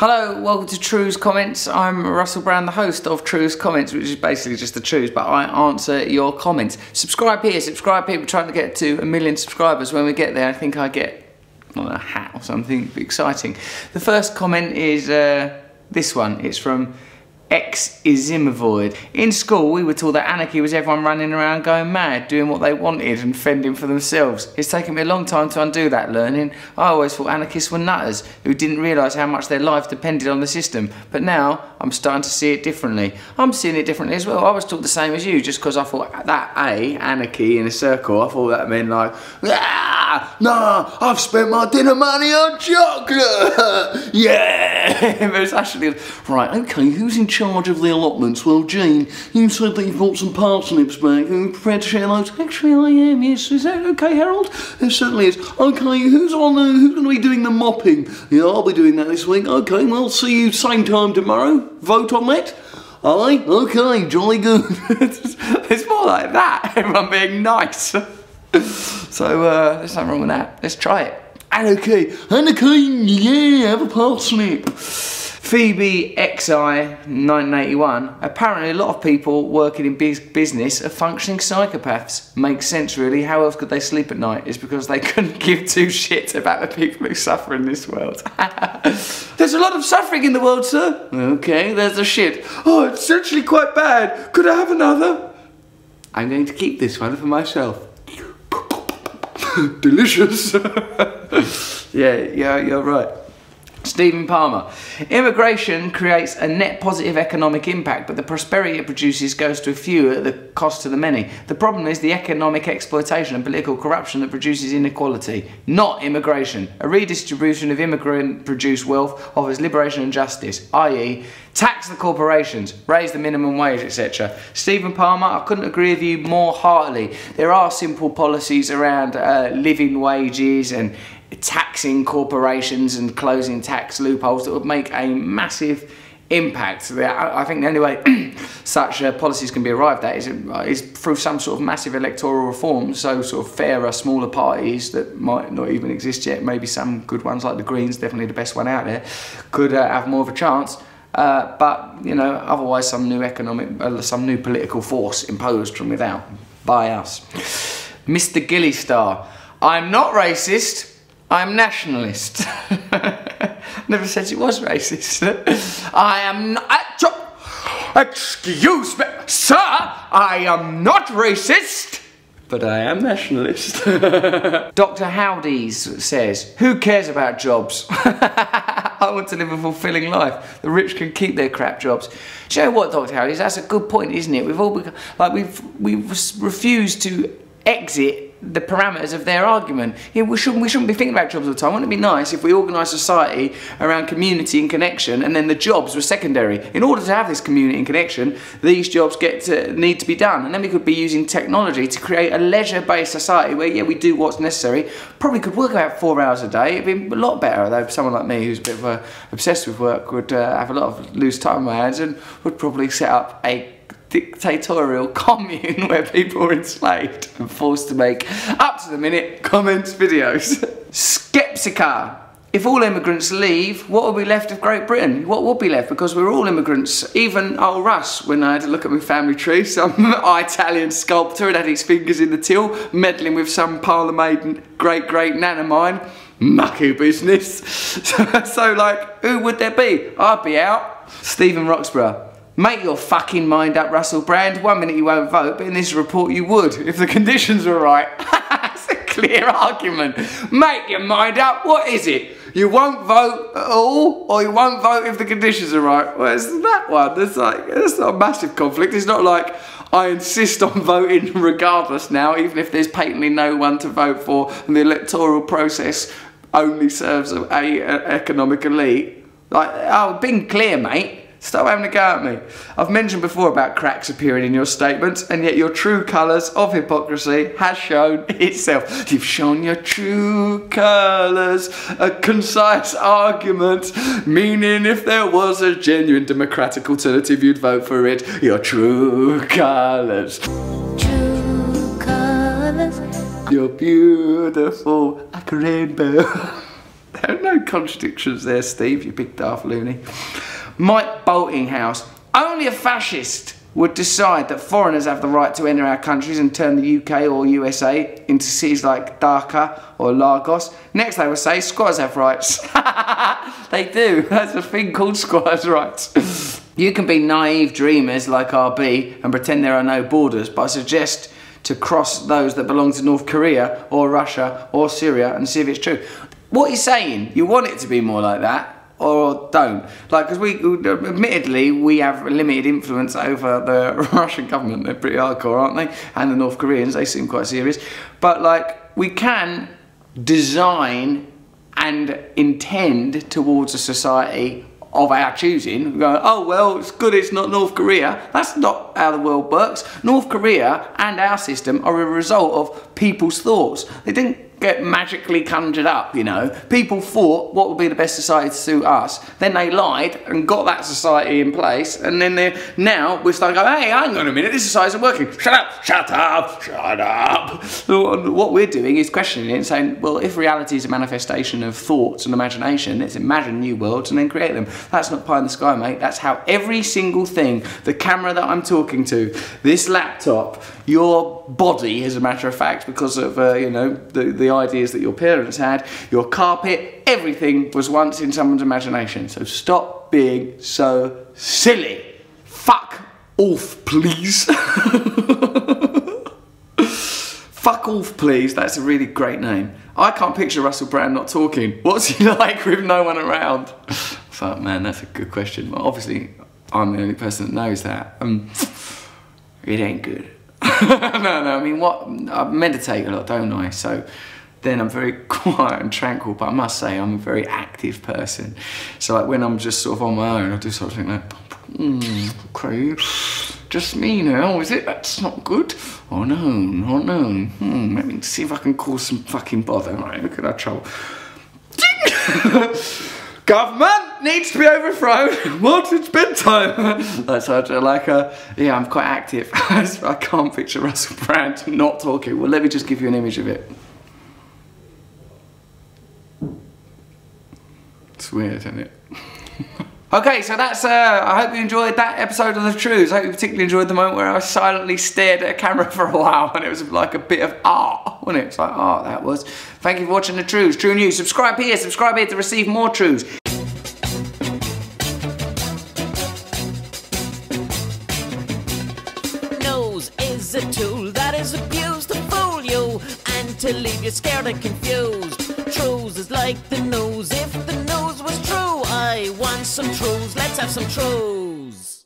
Hello, welcome to Trews Comments. I'm Russell Brown, the host of Trews Comments, which is basically just the Trews, but I answer your comments. Subscribe here. We're trying to get to 1 million subscribers. When we get there, I think I get a hat or something exciting. The first comment is this one. It's from X-Izimovoid. In school, we were taught that anarchy was everyone running around going mad, doing what they wanted and fending for themselves. It's taken me a long time to undo that learning. I always thought anarchists were nutters who didn't realise how much their life depended on the system. But now, I'm starting to see it differently. I'm seeing it differently as well. I was taught the same as you, just because I thought that anarchy in a circle, I thought that meant like, no, I've spent my dinner money on chocolate! Yeah! But it's actually, right, okay, who's in charge of the allotments? Well, Jean, you said that you've got some parsnips back. Are you prepared to share those? Actually, I am, yes. Is that okay, Harold? It certainly is. Okay, who's going to be doing the mopping? Yeah, I'll be doing that this week. Okay, well, see you same time tomorrow. Vote on that? Aye? Okay, jolly good. It's more like that, everyone being nice. So, there's nothing wrong with that. Let's try it. Anarchy, yeah, have a parsnip. Phoebe XI 981. Apparently a lot of people working in business are functioning psychopaths. Makes sense really. How else could they sleep at night? It's because they couldn't give two shits about the people who suffer in this world. There's a lot of suffering in the world, sir. Okay, there's a shit. Oh, it's actually quite bad. Could I have another? I'm going to keep this one for myself. Delicious. Yeah, you're right. Stephen Palmer. Immigration creates a net positive economic impact, but the prosperity it produces goes to a few at the cost to the many. The problem is the economic exploitation and political corruption that produces inequality, not immigration. A redistribution of immigrant-produced wealth offers liberation and justice, i.e., tax the corporations, raise the minimum wage, etc. Stephen Palmer, I couldn't agree with you more heartily. There are simple policies around living wages and taxing corporations and closing tax loopholes that would make a massive impact. I think the only way such policies can be arrived at is through some sort of massive electoral reform, so sort of fairer, smaller parties that might not even exist yet, maybe some good ones like the Greens, definitely the best one out there, could have more of a chance. But, you know, otherwise some new political force imposed from without, by us. Mr. Gillistar, I'm not racist, I'm nationalist. Never said it was racist. I am not... Excuse me, sir, I am not racist, but I am nationalist. Dr. Howdies says, who cares about jobs? I want to live a fulfilling life. The rich can keep their crap jobs. Do you know what, Dr. Howdies? That's a good point, isn't it? We've all become, like we've refused to exit the parameters of their argument. Yeah, we shouldn't be thinking about jobs all the time. Wouldn't it be nice if we organised society around community and connection, and then the jobs were secondary? In order to have this community and connection, these jobs need to be done, and then we could be using technology to create a leisure-based society where, yeah, we do what's necessary. Probably could work about 4 hours a day. It'd be a lot better, though. Someone like me, who's a bit of obsessed with work, would have a lot of loose time on my hands and would probably set up a dictatorial commune where people are enslaved and forced to make up-to-the-minute comments videos. Skepsica. If all immigrants leave, what will be left of Great Britain? What will be left? Because we're all immigrants. Even old Russ, when I had to look at my family tree, some Italian sculptor had his fingers in the till, meddling with some parlour-made great-great-nan of mine. Mucky business. So, like, who would there be? I'd be out. Stephen Roxburgh. Make your fucking mind up, Russell Brand. 1 minute you won't vote, but in this report you would, if the conditions were right. That's a clear argument. Make your mind up. What is it? You won't vote at all, or you won't vote if the conditions are right? Well, it's that one. That's not a massive conflict. It's not like I insist on voting regardless now, even if there's patently no one to vote for, and the electoral process only serves an economic elite. Like, I've been clear, mate. Stop having a go at me. I've mentioned before about cracks appearing in your statements, and yet your true colours of hypocrisy has shown itself. You've shown your true colours, a concise argument, meaning if there was a genuine democratic alternative, you'd vote for it. Your true colours. True colours. You're beautiful like a rainbow. No contradictions there, Steve, you big daft loony. Mike Boltinghouse. Only a fascist would decide that foreigners have the right to enter our countries and turn the UK or USA into cities like Dhaka or Lagos. Next they will say squatters have rights. They do. That's a thing called squatters' rights. You can be naive dreamers like RB and pretend there are no borders, but I suggest to cross those that belong to North Korea or Russia or Syria and see if it's true. What you're saying, you want it to be more like that, or don't. Like, because admittedly, we have limited influence over the Russian government. They're pretty hardcore, aren't they? And the North Koreans, they seem quite serious. But, like, we can design and intend towards a society of our choosing. We go, oh, well, it's good it's not North Korea. That's not how the world works. North Korea and our system are a result of people's thoughts. They didn't get magically conjured up, you know. People thought what would be the best society to suit us. Then they lied and got that society in place, and then now we're starting to go, hey, hang on a minute, this society isn't working. Shut up, shut up, shut up. So what we're doing is questioning it and saying, well, if reality is a manifestation of thoughts and imagination, let's imagine new worlds and then create them. That's not pie in the sky, mate. That's how every single thing, the camera that I'm talking to, this laptop, your body, as a matter of fact, because of, you know, the ideas that your parents had, your carpet, everything was once in someone's imagination. So stop being so silly. Fuck off, please. Fuck off, please. That's a really great name. I can't picture Russell Brand not talking. What's he like with no one around? Fuck, man, that's a good question. Well, obviously, I'm the only person that knows that. It ain't good. No, I mean, I meditate a lot, don't I? So then I'm very quiet and tranquil, but I must say I'm a very active person. So like when I'm just sort of on my own, I do sort of think like, okay, just me now, is it? That's not good. Oh no, oh no. Let me see if I can cause some fucking bother. Right, look at that trouble. Government needs to be overthrown. What? It's bedtime. So like, yeah, I'm quite active. I can't picture Russell Brand not talking. Well, let me just give you an image of it. It's weird, isn't it? Okay, so that's, I hope you enjoyed that episode of The Trews. I hope you particularly enjoyed the moment where I silently stared at a camera for a while and it was like a bit of art, wasn't it? It's like art, that was. Thank you for watching The Trews, True News. Subscribe here to receive more Trews. Nose is a tool that is abused to fool you and to leave you scared and confused. Trews is like the nose. If the nose was true, I want some Trews. Let's have some Trews.